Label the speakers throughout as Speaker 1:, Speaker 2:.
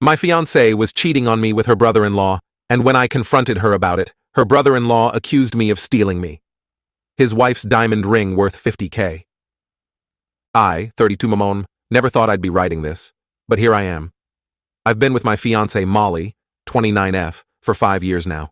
Speaker 1: My fiancé was cheating on me with her brother-in-law, and when I confronted her about it, her brother-in-law accused me of stealing me. His wife's diamond ring worth 50K. I, 32 Mamon, never thought I'd be writing this, but here I am. I've been with my fiancé Molly, 29F, for 5 years now.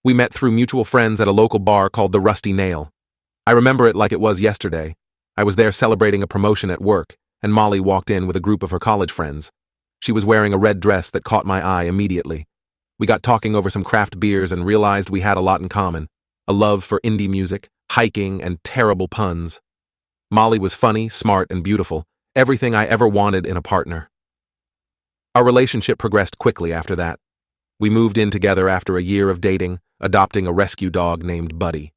Speaker 1: We met through mutual friends at a local bar called the Rusty Nail. I remember it like it was yesterday. I was there celebrating a promotion at work, and Molly walked in with a group of her college friends. She was wearing a red dress that caught my eye immediately. We got talking over some craft beers and realized we had a lot in common: a love for indie music, hiking, and terrible puns. Molly was funny, smart, and beautiful, everything I ever wanted in a partner. Our relationship progressed quickly after that. We moved in together after a year of dating, adopting a rescue dog named Buddy.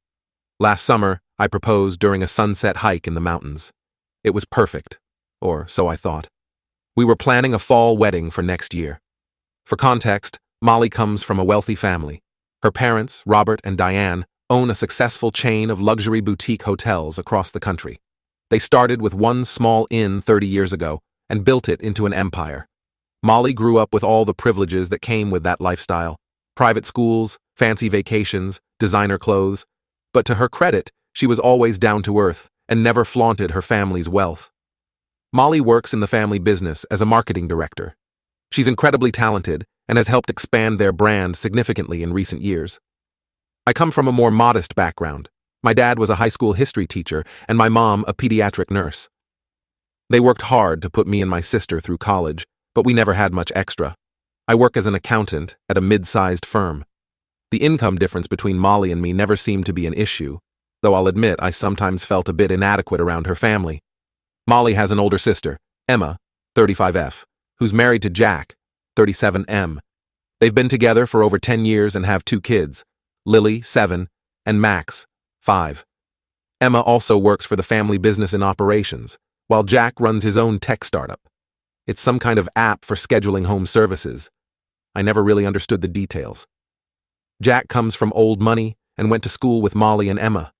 Speaker 1: Last summer, I proposed during a sunset hike in the mountains. It was perfect, or so I thought. We were planning a fall wedding for next year. For context, Molly comes from a wealthy family. Her parents, Robert and Diane, own a successful chain of luxury boutique hotels across the country. They started with one small inn 30 years ago and built it into an empire. Molly grew up with all the privileges that came with that lifestyle: private schools, fancy vacations, designer clothes. But to her credit, she was always down to earth and never flaunted her family's wealth. Molly works in the family business as a marketing director. She's incredibly talented and has helped expand their brand significantly in recent years. I come from a more modest background. My dad was a high school history teacher and my mom a pediatric nurse. They worked hard to put me and my sister through college, but we never had much extra. I work as an accountant at a mid-sized firm. The income difference between Molly and me never seemed to be an issue, though I'll admit I sometimes felt a bit inadequate around her family. Molly has an older sister, Emma, 35F, who's married to Jack, 37M. They've been together for over 10 years and have 2 kids, Lily, 7, and Max, 5. Emma also works for the family business in operations, while Jack runs his own tech startup. It's some kind of app for scheduling home services. I never really understood the details. Jack comes from old money and went to school with Molly and Emma.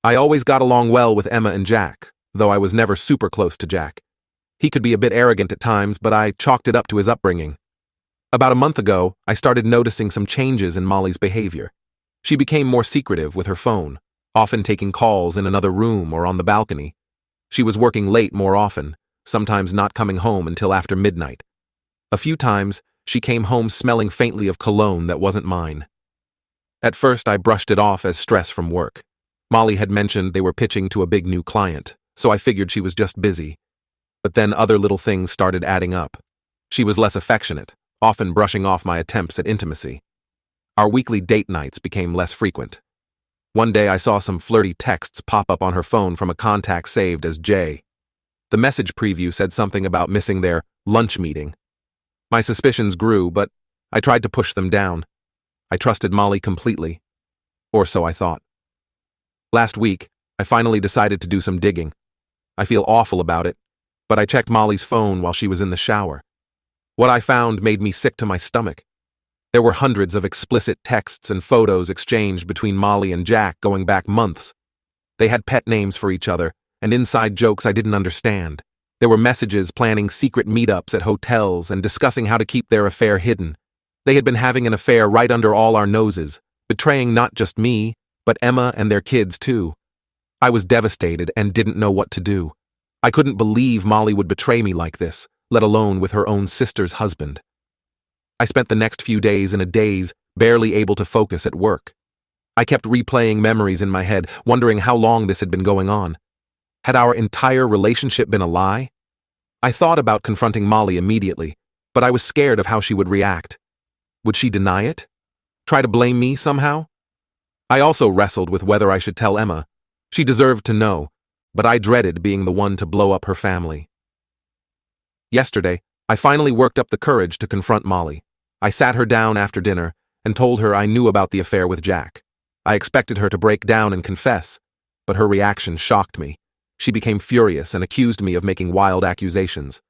Speaker 1: I always got along well with Emma and Jack, though I was never super close to Jack. He could be a bit arrogant at times, but I chalked it up to his upbringing. About a month ago, I started noticing some changes in Molly's behavior. She became more secretive with her phone, often taking calls in another room or on the balcony. She was working late more often, sometimes not coming home until after midnight. A few times, she came home smelling faintly of cologne that wasn't mine. At first, I brushed it off as stress from work. Molly had mentioned they were pitching to a big new client, so I figured she was just busy. But then other little things started adding up. She was less affectionate, often brushing off my attempts at intimacy. Our weekly date nights became less frequent. One day I saw some flirty texts pop up on her phone from a contact saved as J. The message preview said something about missing their lunch meeting. My suspicions grew, but I tried to push them down. I trusted Molly completely. Or so I thought. Last week, I finally decided to do some digging. I feel awful about it, but I checked Molly's phone while she was in the shower. What I found made me sick to my stomach. There were hundreds of explicit texts and photos exchanged between Molly and Jack going back months. They had pet names for each other, and inside jokes I didn't understand. There were messages planning secret meetups at hotels and discussing how to keep their affair hidden. They had been having an affair right under all our noses, betraying not just me, but Emma and their kids too. I was devastated and didn't know what to do. I couldn't believe Molly would betray me like this, let alone with her own sister's husband. I spent the next few days in a daze, barely able to focus at work. I kept replaying memories in my head, wondering how long this had been going on. Had our entire relationship been a lie? I thought about confronting Molly immediately, but I was scared of how she would react. Would she deny it? Try to blame me somehow? I also wrestled with whether I should tell Emma. She deserved to know, but I dreaded being the one to blow up her family. Yesterday, I finally worked up the courage to confront Molly. I sat her down after dinner and told her I knew about the affair with Jack. I expected her to break down and confess, but her reaction shocked me. She became furious and accused me of making wild accusations.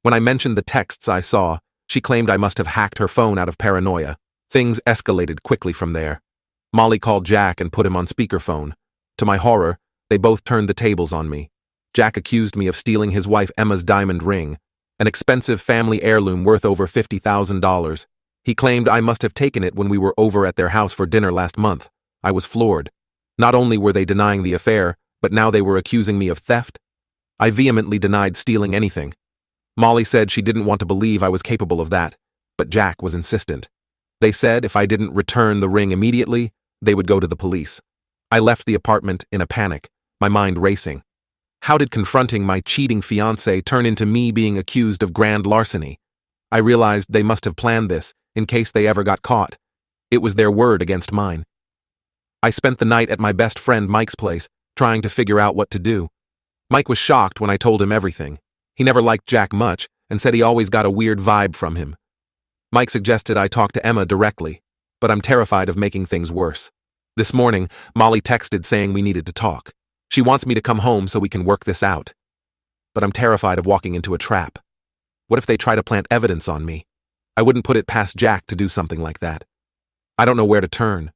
Speaker 1: When I mentioned the texts I saw, she claimed I must have hacked her phone out of paranoia. Things escalated quickly from there. Molly called Jack and put him on speakerphone. To my horror, they both turned the tables on me. Jack accused me of stealing his wife Emma's diamond ring, An expensive family heirloom worth over $50,000. He claimed I must have taken it when we were over at their house for dinner last month. I was floored. Not only were they denying the affair, but now they were accusing me of theft. I vehemently denied stealing anything. Molly said she didn't want to believe I was capable of that, but Jack was insistent. They said if I didn't return the ring immediately, they would go to the police. I left the apartment in a panic, my mind racing. How did confronting my cheating fiancé turn into me being accused of grand larceny? I realized they must have planned this in case they ever got caught. It was their word against mine. I spent the night at my best friend Mike's place, trying to figure out what to do. Mike was shocked when I told him everything. He never liked Jack much and said he always got a weird vibe from him. Mike suggested I talk to Emma directly, but I'm terrified of making things worse. This morning, Molly texted saying we needed to talk. She wants me to come home so we can work this out. But I'm terrified of walking into a trap. What if they try to plant evidence on me? I wouldn't put it past Jack to do something like that. I don't know where to turn.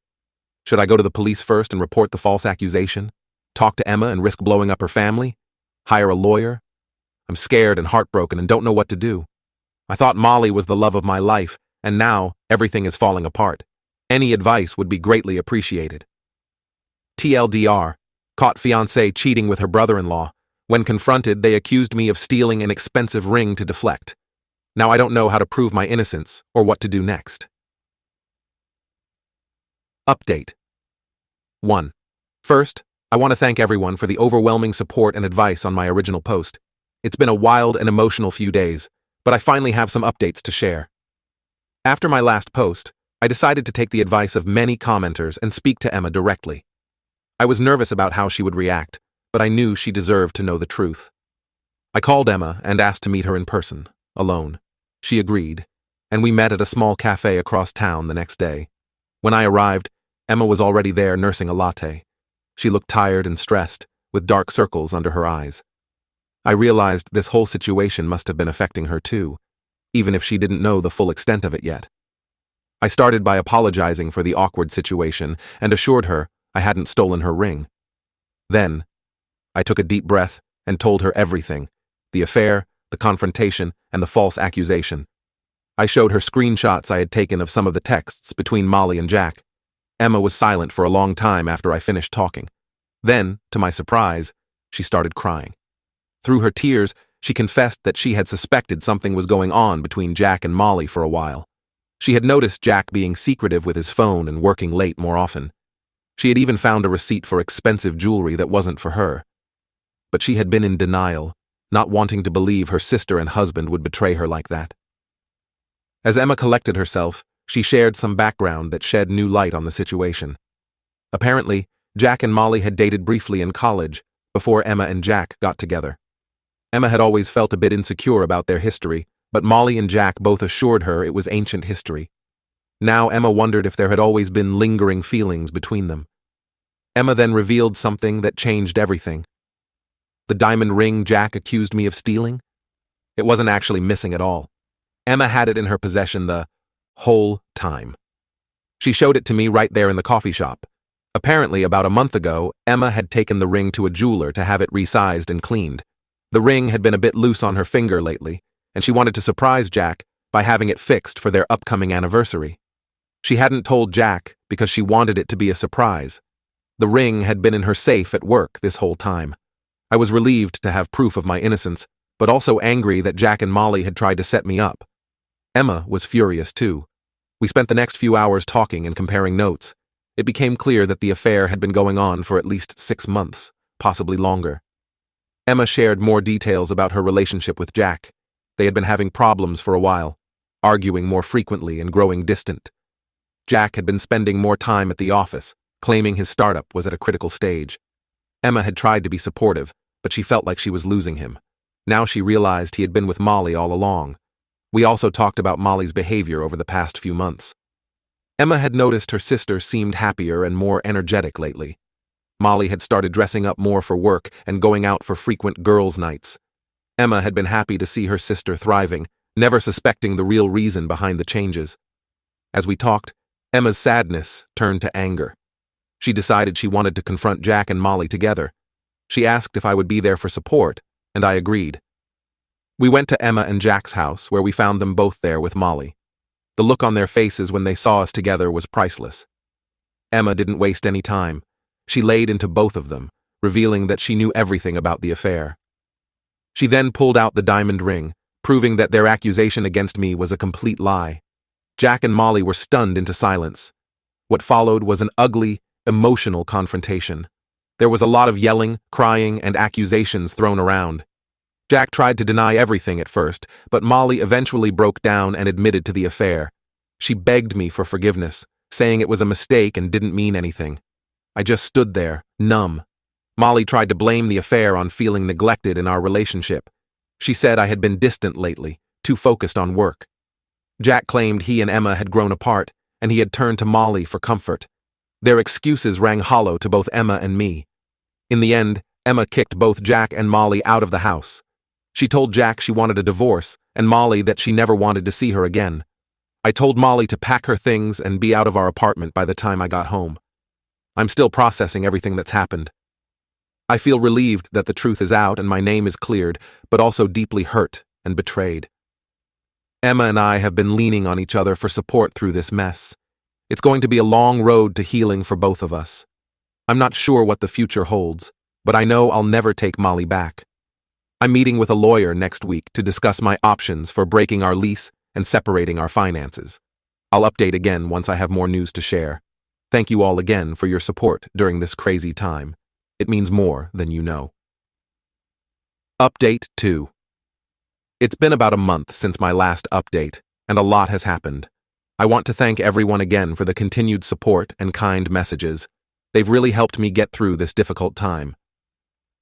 Speaker 1: Should I go to the police first and report the false accusation? Talk to Emma and risk blowing up her family? Hire a lawyer? I'm scared and heartbroken and don't know what to do. I thought Molly was the love of my life, and now everything is falling apart. Any advice would be greatly appreciated. TLDR. Caught fiancé cheating with her brother-in-law. When confronted, they accused me of stealing an expensive ring to deflect. Now I don't know how to prove my innocence or what to do next. Update. 1. First, I want to thank everyone for the overwhelming support and advice on my original post. It's been a wild and emotional few days, but I finally have some updates to share. After my last post, I decided to take the advice of many commenters and speak to Emma directly. I was nervous about how she would react, but I knew she deserved to know the truth. I called Emma and asked to meet her in person, alone. She agreed, and we met at a small cafe across town the next day. When I arrived, Emma was already there nursing a latte. She looked tired and stressed, with dark circles under her eyes. I realized this whole situation must have been affecting her too, even if she didn't know the full extent of it yet. I started by apologizing for the awkward situation and assured her I hadn't stolen her ring. Then, I took a deep breath and told her everything: the affair, the confrontation, and the false accusation. I showed her screenshots I had taken of some of the texts between Molly and Jack. Emma was silent for a long time after I finished talking. Then, to my surprise, she started crying. Through her tears, she confessed that she had suspected something was going on between Jack and Molly for a while. She had noticed Jack being secretive with his phone and working late more often. She had even found a receipt for expensive jewelry that wasn't for her. But she had been in denial, not wanting to believe her sister and husband would betray her like that. As Emma collected herself, she shared some background that shed new light on the situation. Apparently, Jack and Molly had dated briefly in college, before Emma and Jack got together. Emma had always felt a bit insecure about their history, but Molly and Jack both assured her it was ancient history. Now Emma wondered if there had always been lingering feelings between them. Emma then revealed something that changed everything. The diamond ring Jack accused me of stealing? It wasn't actually missing at all. Emma had it in her possession the whole time. She showed it to me right there in the coffee shop. Apparently, about a month ago, Emma had taken the ring to a jeweler to have it resized and cleaned. The ring had been a bit loose on her finger lately, and she wanted to surprise Jack by having it fixed for their upcoming anniversary. She hadn't told Jack because she wanted it to be a surprise. The ring had been in her safe at work this whole time. I was relieved to have proof of my innocence, but also angry that Jack and Molly had tried to set me up. Emma was furious too. We spent the next few hours talking and comparing notes. It became clear that the affair had been going on for at least 6 months, possibly longer. Emma shared more details about her relationship with Jack. They had been having problems for a while, arguing more frequently and growing distant. Jack had been spending more time at the office, claiming his startup was at a critical stage. Emma had tried to be supportive, but she felt like she was losing him. Now she realized he had been with Molly all along. We also talked about Molly's behavior over the past few months. Emma had noticed her sister seemed happier and more energetic lately. Molly had started dressing up more for work and going out for frequent girls' nights. Emma had been happy to see her sister thriving, never suspecting the real reason behind the changes. As we talked, Emma's sadness turned to anger. She decided she wanted to confront Jack and Molly together. She asked if I would be there for support, and I agreed. We went to Emma and Jack's house, where we found them both there with Molly. The look on their faces when they saw us together was priceless. Emma didn't waste any time. She laid into both of them, revealing that she knew everything about the affair. She then pulled out the diamond ring, proving that their accusation against me was a complete lie. Jack and Molly were stunned into silence. What followed was an ugly, emotional confrontation. There was a lot of yelling, crying, and accusations thrown around. Jack tried to deny everything at first, but Molly eventually broke down and admitted to the affair. She begged me for forgiveness, saying it was a mistake and didn't mean anything. I just stood there, numb. Molly tried to blame the affair on feeling neglected in our relationship. She said I had been distant lately, too focused on work. Jack claimed he and Emma had grown apart, and he had turned to Molly for comfort. Their excuses rang hollow to both Emma and me. In the end, Emma kicked both Jack and Molly out of the house. She told Jack she wanted a divorce, and Molly that she never wanted to see her again. I told Molly to pack her things and be out of our apartment by the time I got home. I'm still processing everything that's happened. I feel relieved that the truth is out and my name is cleared, but also deeply hurt and betrayed. Emma and I have been leaning on each other for support through this mess. It's going to be a long road to healing for both of us. I'm not sure what the future holds, but I know I'll never take Molly back. I'm meeting with a lawyer next week to discuss my options for breaking our lease and separating our finances. I'll update again once I have more news to share. Thank you all again for your support during this crazy time. It means more than you know. Update 2. It's been about a month since my last update, and a lot has happened. I want to thank everyone again for the continued support and kind messages. They've really helped me get through this difficult time.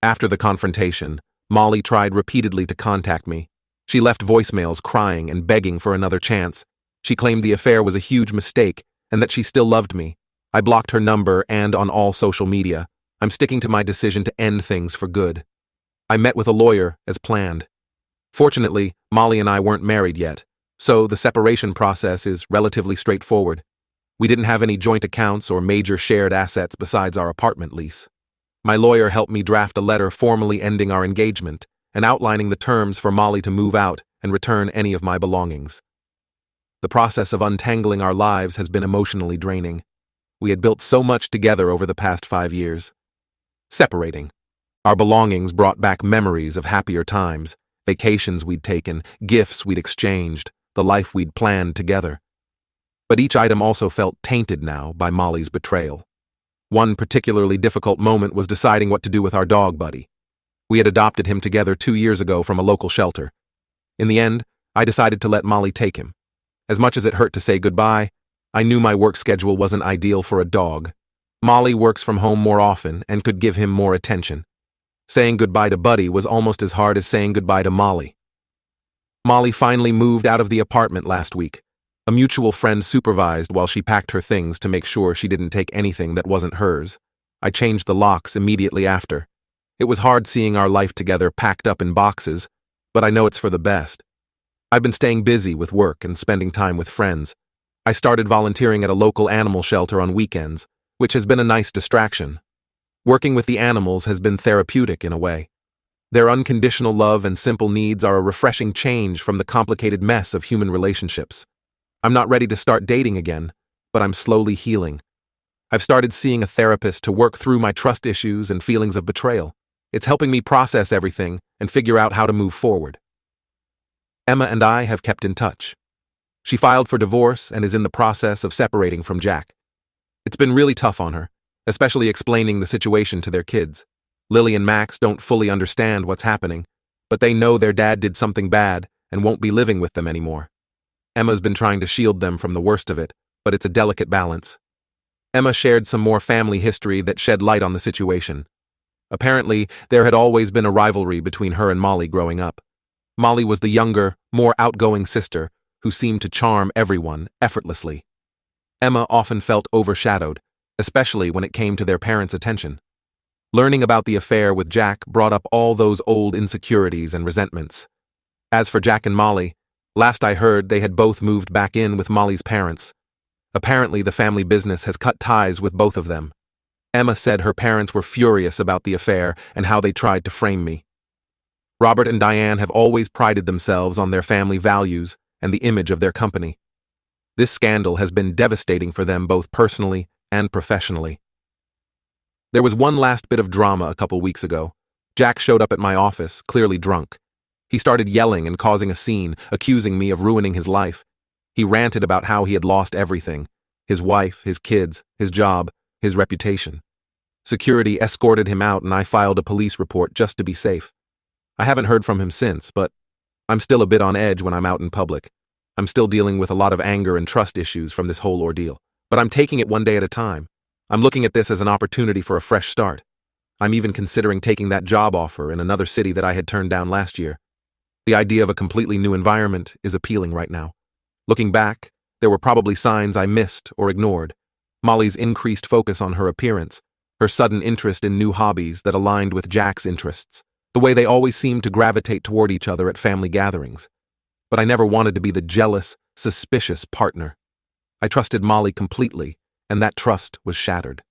Speaker 1: After the confrontation, Molly tried repeatedly to contact me. She left voicemails crying and begging for another chance. She claimed the affair was a huge mistake and that she still loved me. I blocked her number and on all social media. I'm sticking to my decision to end things for good. I met with a lawyer as planned. Fortunately, Molly and I weren't married yet, so the separation process is relatively straightforward. We didn't have any joint accounts or major shared assets besides our apartment lease. My lawyer helped me draft a letter formally ending our engagement and outlining the terms for Molly to move out and return any of my belongings. The process of untangling our lives has been emotionally draining. We had built so much together over the past 5 years. Separating. Our belongings brought back memories of happier times, vacations we'd taken, gifts we'd exchanged, the life we'd planned together. But each item also felt tainted now by Molly's betrayal. One particularly difficult moment was deciding what to do with our dog Buddy. We had adopted him together 2 years ago from a local shelter. In the end, I decided to let Molly take him. As much as it hurt to say goodbye, I knew my work schedule wasn't ideal for a dog. Molly works from home more often and could give him more attention. Saying goodbye to Buddy was almost as hard as saying goodbye to Molly. Molly finally moved out of the apartment last week. A mutual friend supervised while she packed her things to make sure she didn't take anything that wasn't hers. I changed the locks immediately after. It was hard seeing our life together packed up in boxes, but I know it's for the best. I've been staying busy with work and spending time with friends. I started volunteering at a local animal shelter on weekends, which has been a nice distraction. Working with the animals has been therapeutic in a way. Their unconditional love and simple needs are a refreshing change from the complicated mess of human relationships. I'm not ready to start dating again, but I'm slowly healing. I've started seeing a therapist to work through my trust issues and feelings of betrayal. It's helping me process everything and figure out how to move forward. Emma and I have kept in touch. She filed for divorce and is in the process of separating from Jack. It's been really tough on her, especially explaining the situation to their kids. Lily and Max don't fully understand what's happening, but they know their dad did something bad and won't be living with them anymore. Emma's been trying to shield them from the worst of it, but it's a delicate balance. Emma shared some more family history that shed light on the situation. Apparently, there had always been a rivalry between her and Molly growing up. Molly was the younger, more outgoing sister who seemed to charm everyone effortlessly. Emma often felt overshadowed, especially when it came to their parents' attention. Learning about the affair with Jack brought up all those old insecurities and resentments. As for Jack and Molly, last I heard they had both moved back in with Molly's parents. Apparently the family business has cut ties with both of them. Emma said her parents were furious about the affair and how they tried to frame me. Robert and Diane have always prided themselves on their family values and the image of their company. This scandal has been devastating for them both personally and professionally. There was one last bit of drama a couple weeks ago. Jack showed up at my office, clearly drunk. He started yelling and causing a scene, accusing me of ruining his life. He ranted about how he had lost everything: his wife, his kids, his job, his reputation. Security escorted him out and I filed a police report just to be safe. I haven't heard from him since, but I'm still a bit on edge when I'm out in public. I'm still dealing with a lot of anger and trust issues from this whole ordeal, but I'm taking it one day at a time. I'm looking at this as an opportunity for a fresh start. I'm even considering taking that job offer in another city that I had turned down last year. The idea of a completely new environment is appealing right now. Looking back, there were probably signs I missed or ignored. Molly's increased focus on her appearance, her sudden interest in new hobbies that aligned with Jack's interests, the way they always seemed to gravitate toward each other at family gatherings. But I never wanted to be the jealous, suspicious partner. I trusted Molly completely, and that trust was shattered.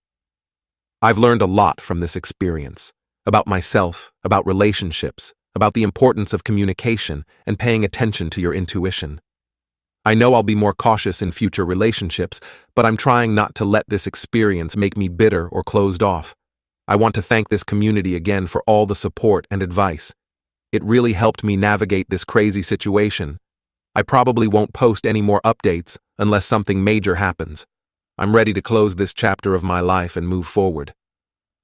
Speaker 1: I've learned a lot from this experience, about myself, about relationships, about the importance of communication and paying attention to your intuition. I know I'll be more cautious in future relationships, but I'm trying not to let this experience make me bitter or closed off. I want to thank this community again for all the support and advice. It really helped me navigate this crazy situation. I probably won't post any more updates unless something major happens. I'm ready to close this chapter of my life and move forward.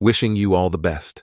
Speaker 1: Wishing you all the best.